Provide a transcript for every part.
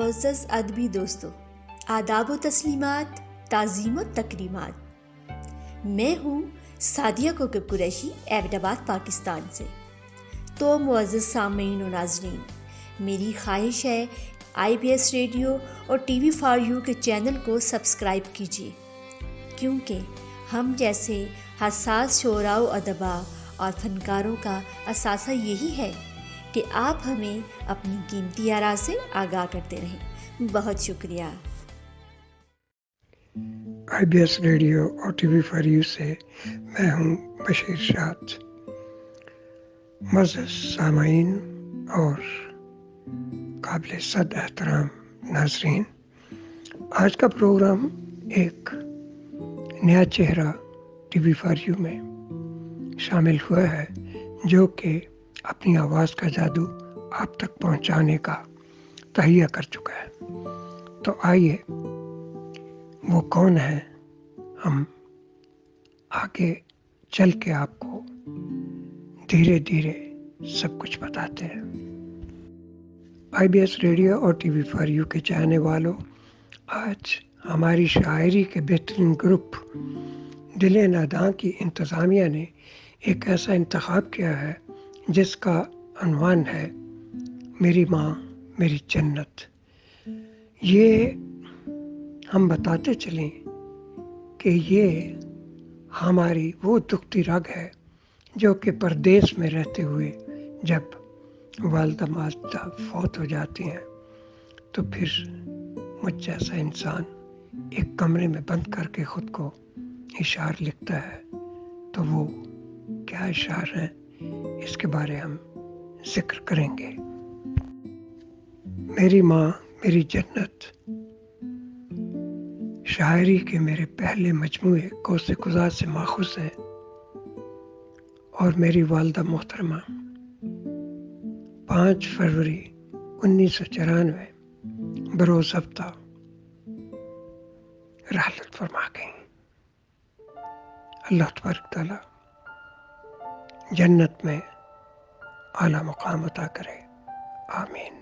معزز ادبی دوستوں، آداب و تسلیمات، تعظیم و تکریمات۔ میں ہوں سعدیہ کوکب قریشی، ایبٹ آباد پاکستان سے۔ تو معزز سامعین و ناظرین، میری خواہش ہے IBS ریڈیو اور TV فار یو کے چینل کو سبسکرائب کیجیے، کیونکہ ہم جیسے حساس شعراء و ادباء اور فنکاروں کا اثاثہ یہی ہے کہ آپ ہمیں اپنی قیمتی آراء سے آگاہ کرتے رہیں۔ بہت شکریہ۔ IBS ریڈیو اور TV فار یو سے میں ہوں بشیر شاد۔ معزز سامعین اور قابل صد احترام ناظرین، آج کا پروگرام ایک نیا چہرہ TV فار یو میں شامل ہوا ہے جو کہ اپنی آواز کا جادو آپ تک پہنچانے کا تہیہ کر چکا ہے۔ تو آئیے وہ کون ہے، ہم آگے چل کے آپ کو دھیرے دھیرے سب کچھ بتاتے ہیں۔ IBS ریڈیو اور TV فار یو کے چاہنے والوں، آج ہماری شاعری کے بہترین گروپ دل ناداں کی انتظامیہ نے ایک ایسا انتخاب کیا ہے جس کا عنوان ہے میری ماں میری جنت۔ یہ ہم بتاتے چلیں کہ یہ ہماری وہ دکھتی رگ ہے جو کہ پردیس میں رہتے ہوئے جب والدہ ماجدہ فوت ہو جاتی ہیں تو پھر مجھ جیسا انسان ایک کمرے میں بند کر کے خود کو اشعار لکھتا ہے۔ تو وہ کیا اشعار ہیں اس کے بارے ہم ذکر کریں گے۔ میری ماں میری جنت شاعری کے میرے پہلے مجموعے قوس قزح سے ماخوذ ہے، اور میری والدہ محترمہ 5 فروری 1994 بروز ہفتہ رحلت فرما گئیں۔ اللہ تبارک تعالیٰ جنت میں اعلیٰ مقام عطا کرے، آمین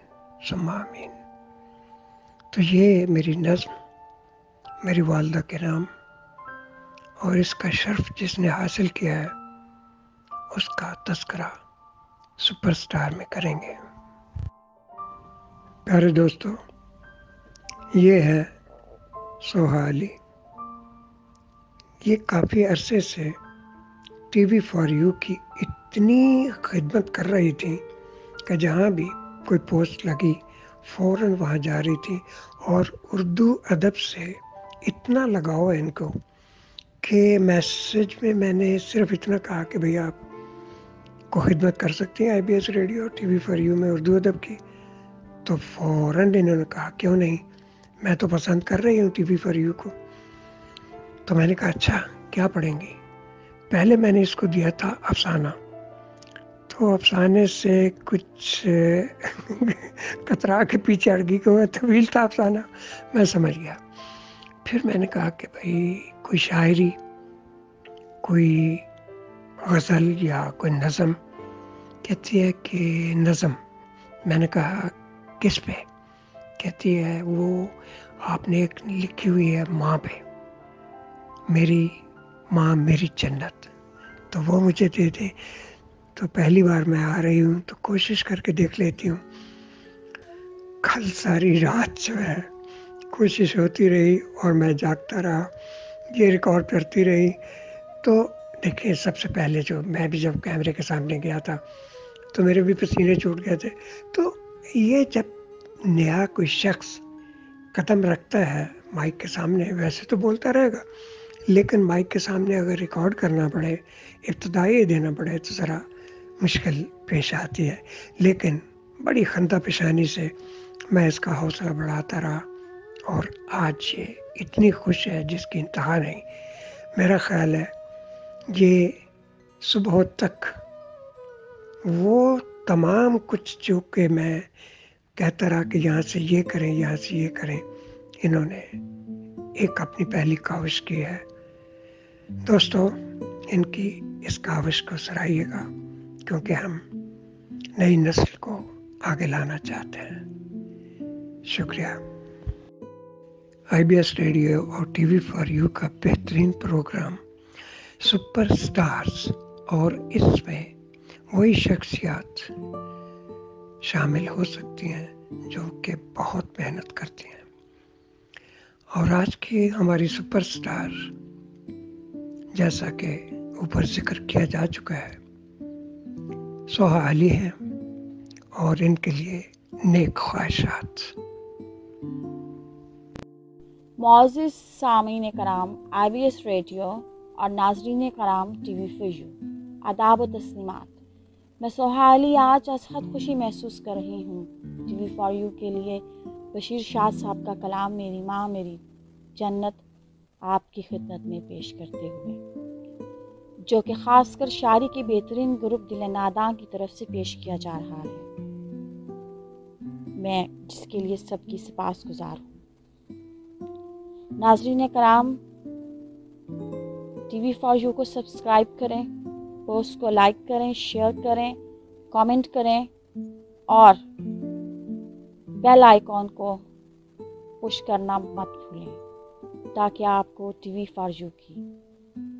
ثم آمین۔ تو یہ میری نظم میری والدہ کے نام، اور اس کا شرف جس نے حاصل کیا ہے اس کا تذکرہ سپر سٹار میں کریں گے۔ پیارے دوستو، یہ ہے سوہا علی۔ یہ کافی عرصے سے TV فار یو کی اتنی خدمت کر رہی تھی کہ جہاں بھی کوئی پوسٹ لگی فوراً وہاں جا رہی تھی، اور اردو ادب سے اتنا لگاؤ ہے ان کو کہ میسج میں نے صرف اتنا کہا کہ بھئی آپ کو خدمت کر سکتی ہیں IBS ریڈیو اور TV فار یو میں اردو ادب کی، تو فوراً انہوں نے کہا کیوں نہیں، میں تو پسند کر رہی ہوں TV فار یو کو۔ تو میں نے کہا اچھا کیا پڑھیں گی؟ پہلے میں نے اس کو دیا تھا افسانہ، تو افسانے سے کچھ کترا کے پیچھے اڑ گئی کہ وہ طویل تھا افسانہ، میں سمجھ گیا۔ پھر میں نے کہا کہ بھائی کوئی شاعری، کوئی غزل یا کوئی نظم۔ کہتی ہے کہ نظم۔ میں نے کہا کس پہ؟ کہتی ہے وہ آپ نے ایک لکھی ہوئی ہے ماں پہ، میری ماں میری جنت، تو وہ مجھے دے دے۔ تو پہلی بار میں آ رہی ہوں تو کوشش کر کے دیکھ لیتی ہوں۔ کل ساری رات جو ہے کوشش ہوتی رہی اور میں جاگتا رہا، یہ ریکارڈ کرتی رہی۔ تو دیکھیں، سب سے پہلے جو میں بھی جب کیمرے کے سامنے گیا تھا تو میرے بھی پسینے چھوٹ گئے تھے۔ تو یہ جب نیا کوئی شخص قدم رکھتا ہے مائک کے سامنے، ویسے تو بولتا رہے گا، لیکن مائک کے سامنے اگر ریکارڈ کرنا پڑے، ابتدائی دینا پڑے تو ذرا مشکل پیش آتی ہے۔ لیکن بڑی خندہ پیشانی سے میں اس کا حوصلہ بڑھاتا رہا، اور آج یہ اتنی خوش ہے جس کی انتہا نہیں۔ میرا خیال ہے یہ صبح تک وہ تمام کچھ جو کہ میں کہتا رہا کہ یہاں سے یہ کریں، یہاں سے یہ کریں، انہوں نے ایک اپنی پہلی کاوش کی ہے۔ دوستو، ان کی اس کاوش کو سرائیے گا، کیونکہ ہم نئی نسل کو آگے لانا چاہتے ہیں۔ شکریہ۔ IBS ریڈیو اور TV فار یو کا بہترین پروگرام سپر سٹارز، اور اس میں وہی شخصیات شامل ہو سکتی ہیں جو کہ بہت محنت کرتی ہیں۔ اور آج کی ہماری سپر سٹار، جیسا کہ اوپر ذکر کیا جا چکا ہے، سوہا علی ہیں، اور ان کے لیے نیک خواہشات۔ معزز سامعین کرام، IBS ریڈیو اور ناظرین کرام TV فار یو، آداب و تسلیمات۔ میں سوہا علی آج از حد خوشی محسوس کر رہی ہوں TV فار یو کے لیے بشیر شاہ صاحب کا کلام میری ماں میری جنت آپ کی خدمت میں پیش کرتے ہوئے، جو کہ خاص کر شاعری کے بہترین گروپ دل ناداں کی طرف سے پیش کیا جا رہا ہے، میں جس کے لیے سب کی سپاس گزار ہوں۔ ناظرین کرام، TV فار یو کو سبسکرائب کریں، پوسٹ کو لائک کریں، شیئر کریں، کامنٹ کریں، اور بیل آئیکن کو پش کرنا مت بھولیں تاکہ آپ کو TV فار یو کی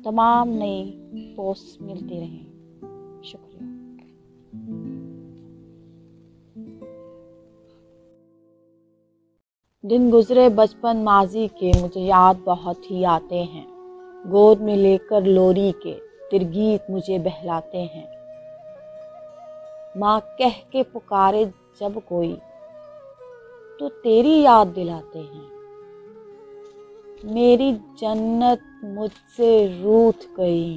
تمام نئی پوسٹ ملتی رہیں۔ شکریہ۔ دن گزرے بچپن ماضی کے مجھے یاد بہت ہی آتے ہیں، گود میں لے کر لوری کے ترگیت مجھے بہلاتے ہیں، ماں کہہ کے پکارے جب کوئی تو تیری یاد دلاتے ہیں، میری جنت مجھ سے روٹھ گئی،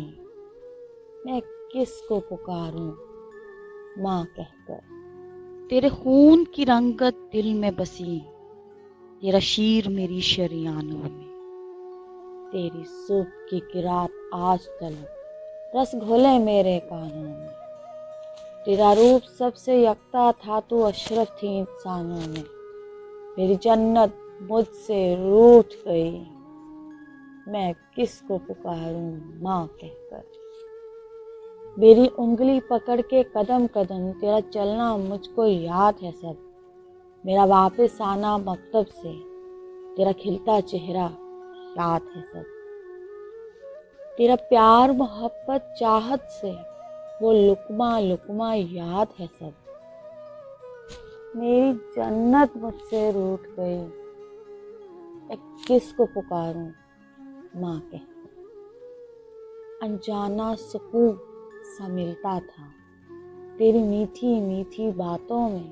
میں کس کو پکاروں ماں کہہ کر، تیرے خون کی رنگت دل میں بسی، تیرا شیر میری شریانوں میں، تیری صبح کی قرات آج تلک رس گھولے میرے کانوں میں، تیرا روپ سب سے یکتا تھا تو اشرف تھی انسانوں میں، میری جنت مجھ سے روٹھ گئی، میں کس کو پکاروں ماں کہہ کر، میری انگلی پکڑ کے قدم قدم تیرا چلنا مجھ کو یاد ہے سب، میرا واپس آنا مکتب سے تیرا کھلتا چہرہ یاد ہے سب، تیرا پیار محبت چاہت سے وہ لقمہ لقمہ یاد ہے سب، میری جنت مجھ سے روٹھ گئی، میں کس کو پکاروں ماں کہہ کر، انجانا سکون سا ملتا تھا تیری میٹھی میٹھی باتوں میں،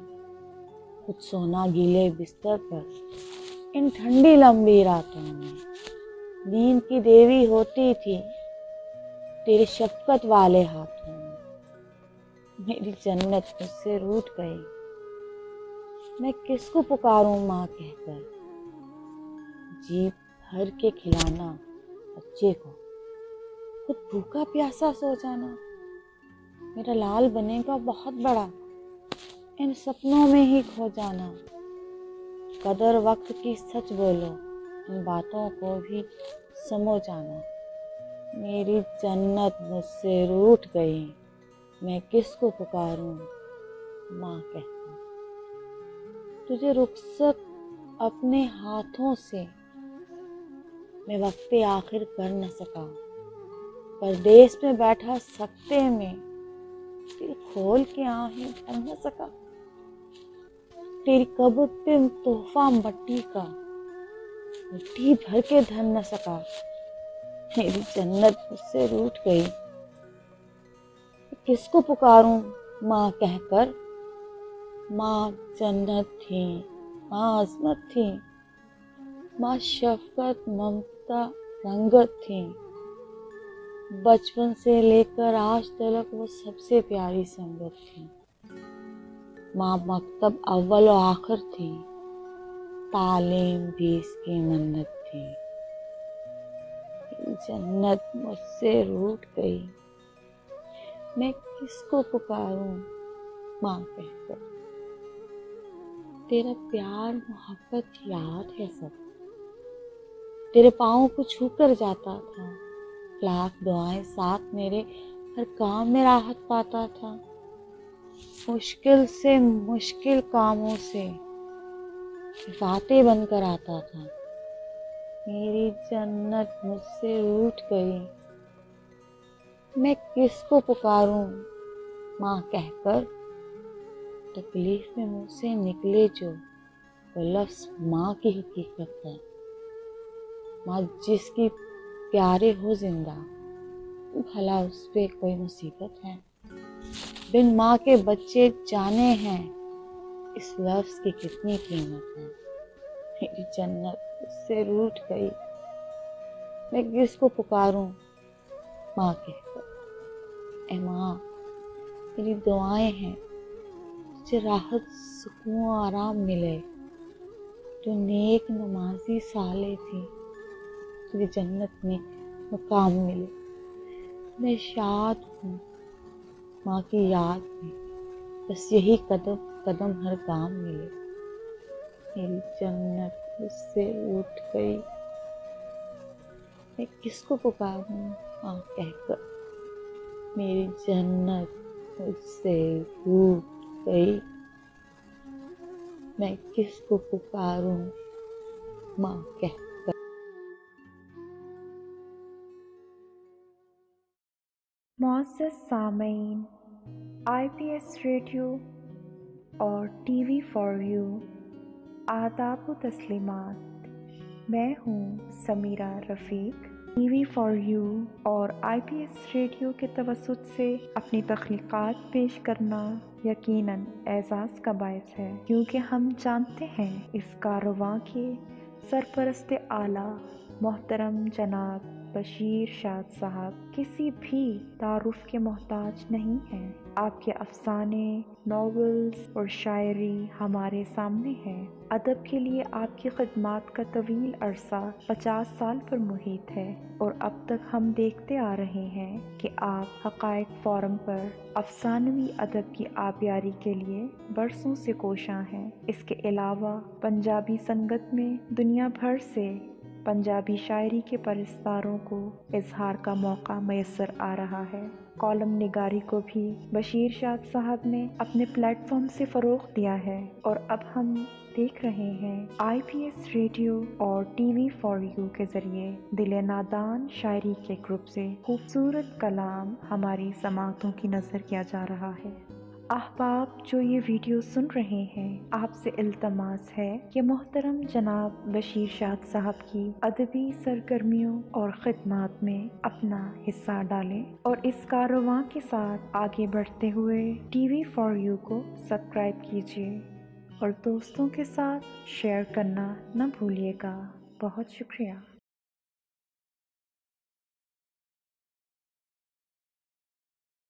خود سونا گیلے بستر پر ان ٹھنڈی لمبی راتوں میں، نیند کی دیوی ہوتی تھی تیری شفقت والے ہاتھوں میں، میری جنت مجھ سے روٹھ گئی، میں کس کو پکاروں ماں کہہ کر، جی بھر کے کھلانا بچے کو، خود بھوکا پیاسا سو جانا، میرا لال بنے گا بہت بڑا، ان سپنوں میں ہی کھو جانا، قدر وقت کی سچ بولو ان باتوں کو بھی سمجھ جانا، میری جنت مجھ سے روٹھ گئی، میں کس کو پکاروں ماں کہہ کر، تجھے رخصت اپنے ہاتھوں سے میں وقت آخر کر نہ سکا، پردیس میں بیٹھا سکتے میں دل کھول کے آہیں بھر نہ سکا، تیری قبر پہ تحفہ مٹی کا مٹھی بھر کے دھر نہ سکا، میری جنت مجھ سے روٹھ گئی، کس کو پکاروں ماں کہہ کر، ماں جنت تھی، ماں عظمت تھی، ماں شفقت ممتا رنگت تھی، بچپن سے لے کر آج تلک وہ سب سے پیاری سنگت تھی، ماں مکتب اول و آخر تھی، تعلیم بھی اس کی منت تھی، جنت مجھ سے روٹھ گئی، میں کس کو پکاروں ماں کہہ کر، تیرا پیار محبت یاد ہے سب، تیرے پاؤں کو چھو کر جاتا تھا، لاکھ دعائیں ساتھ میرے ہر کام میں راحت پاتا تھا، مشکل سے مشکل کاموں سے باتیں بن کر آتا تھا۔ میری جنت مجھ سے روٹھ گئی، میں کس کو پکاروں ماں کہہ کر۔ تکلیف میں منہ سے نکلے جو وہ لفظ ماں کی حقیقت ہے۔ ماں جس کی پیارے ہو زندہ، بھلا اس پہ کوئی مصیبت ہے؟ بن ماں کے بچے جانے ہیں، اس لفظ کی کتنی قیمت ہے۔ میری جنت اس سے روٹھ گئی، میں کس کو پکاروں ماں کہہ کر۔ اے ماں، میری دعائیں ہیں تجھے راحت، سکون و آرام ملے۔ جو نیک نمازی صالح تھی، تجھے جنت میں مقام ملے۔ میں شاد ہوں ماں کی یاد میں، بس یہی قدم قدم ہر گام ملے۔ میری جنت مجھ سے روٹھ گئی، میں کس کو پکاروں ماں کہہ کر۔ میری جنت مجھ سے روٹھ گئی، میں کس کو پکاروں ماں کہہ کر۔ معزز سامعین، IPS ریڈیو اور TV فار یو، آداب و تسلیمات۔ میں ہوں سمیرہ رفیق۔ TV فار یو اور IPS ریڈیو کے توسط سے اپنی تخلیقات پیش کرنا یقیناً اعزاز کا باعث ہے، کیونکہ ہم جانتے ہیں اس کاررواں کے سرپرست اعلیٰ محترم جناب بشیر شاد صاحب کسی بھی تعارف کے محتاج نہیں ہیں۔ آپ کے افسانے، ناولز اور شاعری ہمارے سامنے ہے۔ ادب کے لیے آپ کی خدمات کا طویل عرصہ 50 سال پر محیط ہے، اور اب تک ہم دیکھتے آ رہے ہیں کہ آپ حقائق فورم پر افسانوی ادب کی آبیاری کے لیے برسوں سے کوشاں ہیں۔ اس کے علاوہ پنجابی سنگت میں دنیا بھر سے پنجابی شاعری کے پرستاروں کو اظہار کا موقع میسر آ رہا ہے۔ کالم نگاری کو بھی بشیر شاد صاحب نے اپنے پلیٹ فارم سے فروغ دیا ہے، اور اب ہم دیکھ رہے ہیں IPS ریڈیو اور TV فار یو کے ذریعے دل نادان شاعری کے گروپ سے خوبصورت کلام ہماری سماعتوں کی نظر کیا جا رہا ہے۔ احباب جو یہ ویڈیو سن رہے ہیں، آپ سے التماس ہے کہ محترم جناب بشیر شاد صاحب کی ادبی سرگرمیوں اور خدمات میں اپنا حصہ ڈالیں، اور اس کاررواں کے ساتھ آگے بڑھتے ہوئے TV فار یو کو سبسکرائب کیجیے اور دوستوں کے ساتھ شیئر کرنا نہ بھولیے گا۔ بہت شکریہ۔